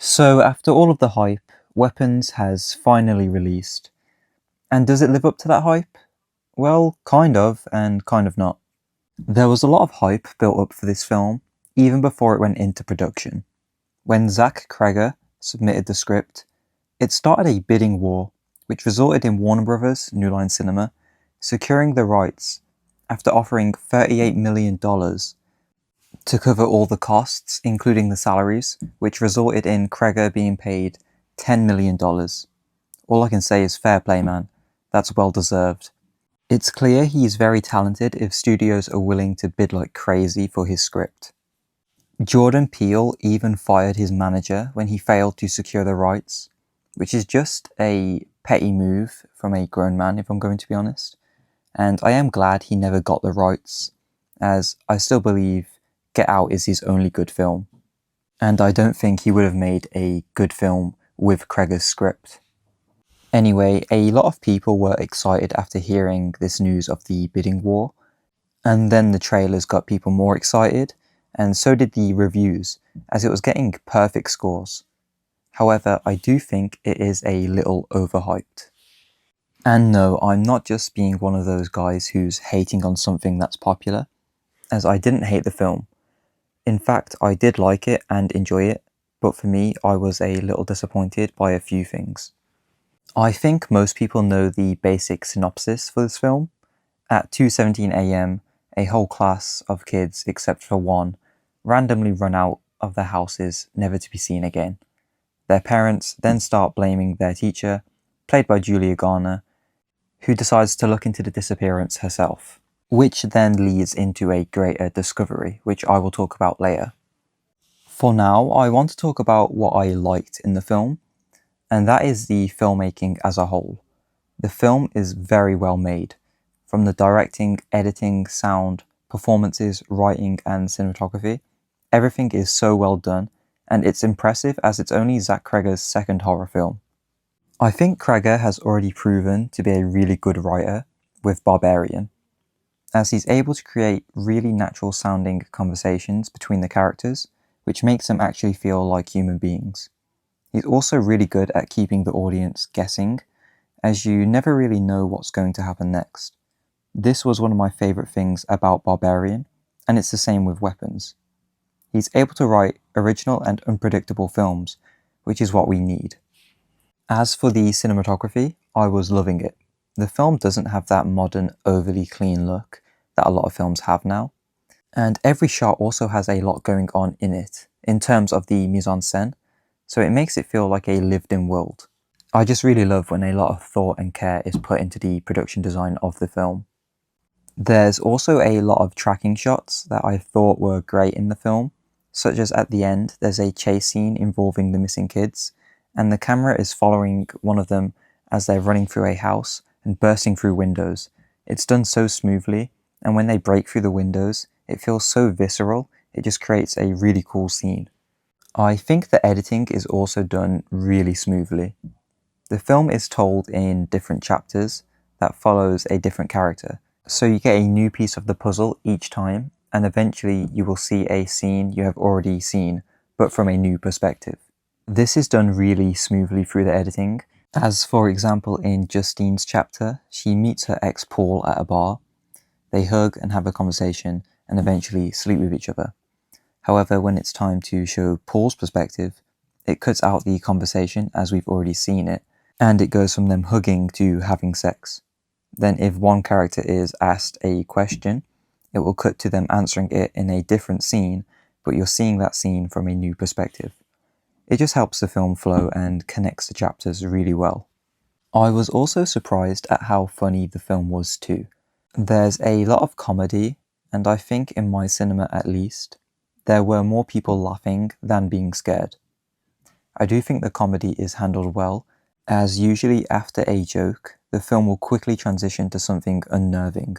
So, after all of the hype, Weapons has finally released. And does it live up to that hype? Well, kind of, and kind of not. There was a lot of hype built up for this film, even before it went into production. When Zach Cregger submitted the script, it started a bidding war, which resulted in Warner Bros. New Line Cinema securing the rights after offering $38 million to cover all the costs, including the salaries, which resulted in Cregger being paid $10 million. All I can say is fair play, man. That's well deserved. It's clear he's very talented if studios are willing to bid like crazy for his script. Jordan Peele even fired his manager when he failed to secure the rights, which is just a petty move from a grown man, if I'm going to be honest. And I am glad he never got the rights, as I still believe Get Out is his only good film. And I don't think he would have made a good film with Cregger's script. Anyway, a lot of people were excited after hearing this news of the bidding war, and then the trailers got people more excited, and so did the reviews, as it was getting perfect scores. However, I do think it is a little overhyped. And no, I'm not just being one of those guys who's hating on something that's popular, as I didn't hate the film. In fact, I did like it and enjoy it, but for me, I was a little disappointed by a few things. I think most people know the basic synopsis for this film. At 2:17 a.m., a whole class of kids, except for one, randomly run out of their houses, never to be seen again. Their parents then start blaming their teacher, played by Julia Garner, who decides to look into the disappearance herself, which then leads into a greater discovery, which I will talk about later. For now, I want to talk about what I liked in the film, and that is the filmmaking as a whole. The film is very well made, from the directing, editing, sound, performances, writing, and cinematography. Everything is so well done, and it's impressive as it's only Zach Cregger's second horror film. I think Cregger has already proven to be a really good writer with Barbarian, as he's able to create really natural sounding conversations between the characters, which makes them actually feel like human beings. He's also really good at keeping the audience guessing, as you never really know what's going to happen next. This was one of my favourite things about Barbarian, and it's the same with Weapons. He's able to write original and unpredictable films, which is what we need. As for the cinematography, I was loving it. The film doesn't have that modern, overly clean look that a lot of films have now, and every shot also has a lot going on in it, in terms of the mise-en-scène, so it makes it feel like a lived-in world. I just really love when a lot of thought and care is put into the production design of the film. There's also a lot of tracking shots that I thought were great in the film, such as at the end there's a chase scene involving the missing kids, and the camera is following one of them as they're running through a house and bursting through windows. It's done so smoothly, and when they break through the windows, it feels so visceral, it just creates a really cool scene. I think the editing is also done really smoothly. The film is told in different chapters that follows a different character, so you get a new piece of the puzzle each time, and eventually you will see a scene you have already seen, but from a new perspective. This is done really smoothly through the editing, as for example in Justine's chapter, she meets her ex Paul at a bar. They hug and have a conversation, and eventually sleep with each other. However, when it's time to show Paul's perspective, it cuts out the conversation as we've already seen it, and it goes from them hugging to having sex. Then if one character is asked a question, it will cut to them answering it in a different scene, but you're seeing that scene from a new perspective. It just helps the film flow and connects the chapters really well. I was also surprised at how funny the film was too. There's a lot of comedy, and I think in my cinema at least, there were more people laughing than being scared. I do think the comedy is handled well, as usually after a joke, the film will quickly transition to something unnerving.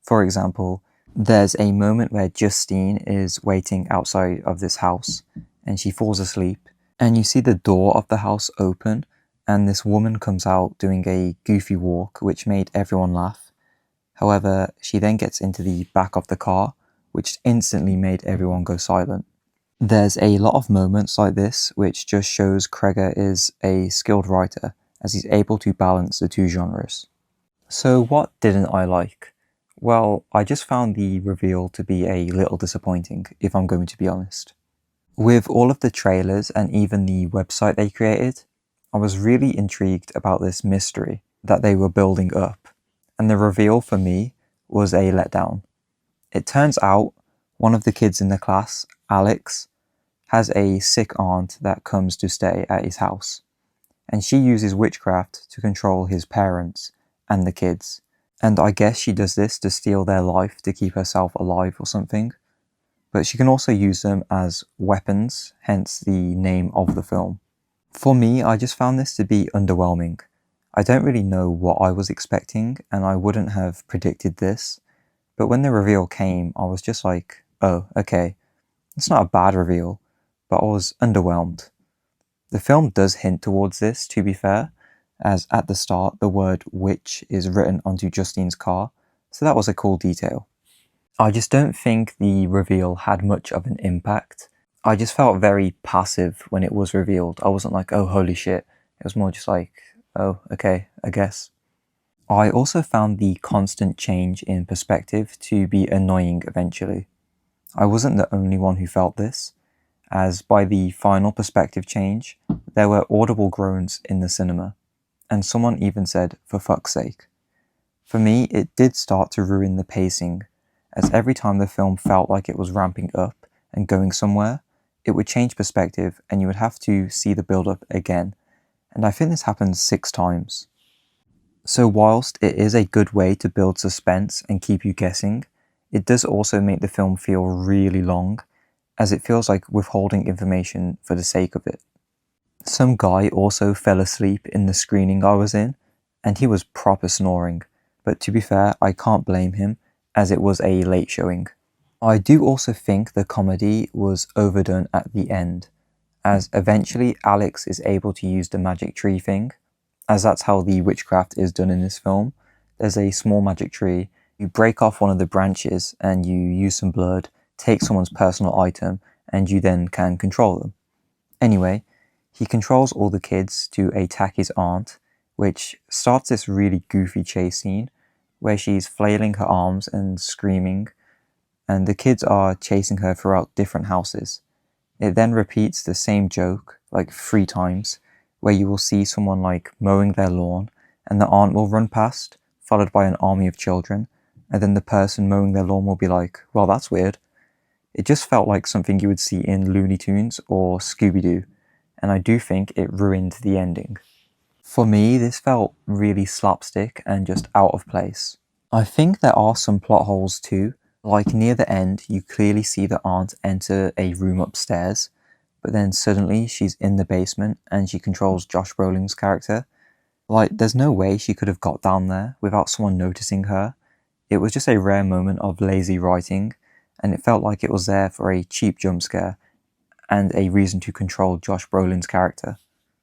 For example, there's a moment where Justine is waiting outside of this house, and she falls asleep, and you see the door of the house open, and this woman comes out doing a goofy walk, which made everyone laugh. However, she then gets into the back of the car, which instantly made everyone go silent. There's a lot of moments like this which just shows Kreger is a skilled writer, as he's able to balance the two genres. So what didn't I like? Well, I just found the reveal to be a little disappointing, if I'm going to be honest. With all of the trailers and even the website they created, I was really intrigued about this mystery that they were building up, and the reveal for me was a letdown. It turns out one of the kids in the class, Alex, has a sick aunt that comes to stay at his house, and she uses witchcraft to control his parents and the kids. And I guess she does this to steal their life to keep herself alive or something. But she can also use them as weapons, hence the name of the film. For me, I just found this to be underwhelming. I don't really know what I was expecting, and I wouldn't have predicted this, but when the reveal came, I was just like, oh, okay. It's not a bad reveal, but I was underwhelmed. The film does hint towards this, to be fair, as at the start the word witch is written onto Justine's car, so that was a cool detail. I just don't think the reveal had much of an impact. I just felt very passive when it was revealed. I wasn't like, oh, holy shit. It was more just like, oh, okay, I guess. I also found the constant change in perspective to be annoying eventually. I wasn't the only one who felt this, as by the final perspective change, there were audible groans in the cinema, and someone even said, for fuck's sake. For me, it did start to ruin the pacing, as every time the film felt like it was ramping up and going somewhere, it would change perspective and you would have to see the build-up again, and I think this happened 6 times. So whilst it is a good way to build suspense and keep you guessing, it does also make the film feel really long, as it feels like withholding information for the sake of it. Some guy also fell asleep in the screening I was in, and he was proper snoring, but to be fair, I can't blame him, as it was a late showing. I do also think the comedy was overdone at the end, as eventually Alex is able to use the magic tree thing, as that's how the witchcraft is done in this film. There's a small magic tree, you break off one of the branches and you use some blood, take someone's personal item, and you then can control them. Anyway, he controls all the kids to attack his aunt, which starts this really goofy chase scene where she's flailing her arms and screaming, and the kids are chasing her throughout different houses. It then repeats the same joke like 3 times, where you will see someone like mowing their lawn, and the aunt will run past, followed by an army of children, and then the person mowing their lawn will be like, well, that's weird. It just felt like something you would see in Looney Tunes or Scooby-Doo, and I do think it ruined the ending. For me, this felt really slapstick and just out of place. I think there are some plot holes too, like near the end you clearly see the aunt enter a room upstairs, but then suddenly she's in the basement and she controls Josh Brolin's character. Like, there's no way she could have got down there without someone noticing her. It was just a rare moment of lazy writing, and it felt like it was there for a cheap jump scare and a reason to control Josh Brolin's character.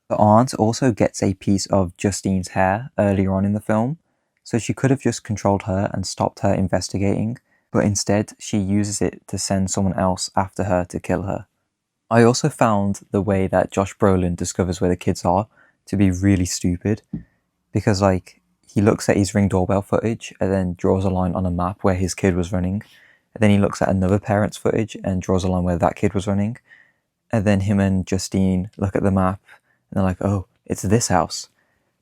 The aunt also gets a piece of Justine's hair earlier on in the film, so she could have just controlled her and stopped her investigating, but instead she uses it to send someone else after her to kill her. I also found the way that Josh Brolin discovers where the kids are to be really stupid, because like, he looks at his Ring doorbell footage and then draws a line on a map where his kid was running, and then he looks at another parent's footage and draws a line where that kid was running, and then him and Justine look at the map and they're like, oh, it's this house.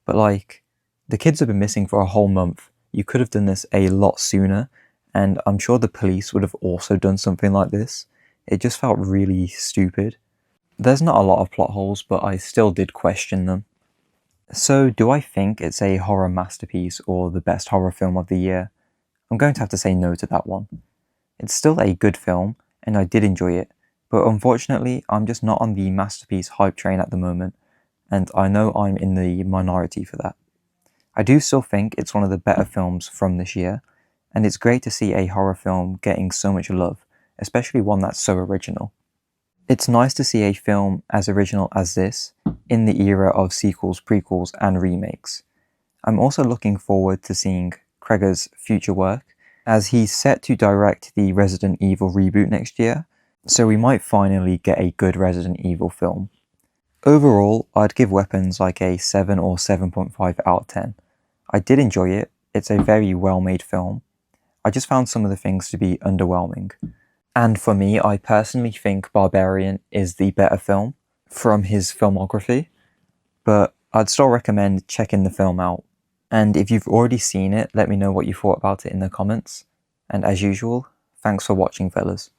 But like, the kids have been missing for a whole month. You could have done this a lot sooner, and I'm sure the police would have also done something like this. It just felt really stupid. There's not a lot of plot holes, but I still did question them. So, do I think it's a horror masterpiece or the best horror film of the year? I'm going to have to say no to that one. It's still a good film, and I did enjoy it, but unfortunately, I'm just not on the masterpiece hype train at the moment, and I know I'm in the minority for that. I do still think it's one of the better films from this year, and it's great to see a horror film getting so much love, especially one that's so original. It's nice to see a film as original as this in the era of sequels, prequels, and remakes. I'm also looking forward to seeing Kreger's future work, as he's set to direct the Resident Evil reboot next year, so we might finally get a good Resident Evil film. Overall, I'd give Weapons like a 7 or 7.5 out of 10. I did enjoy it, it's a very well made film. I just found some of the things to be underwhelming. And for me, I personally think Barbarian is the better film from his filmography, but I'd still recommend checking the film out. And if you've already seen it, let me know what you thought about it in the comments. And as usual, thanks for watching, fellas.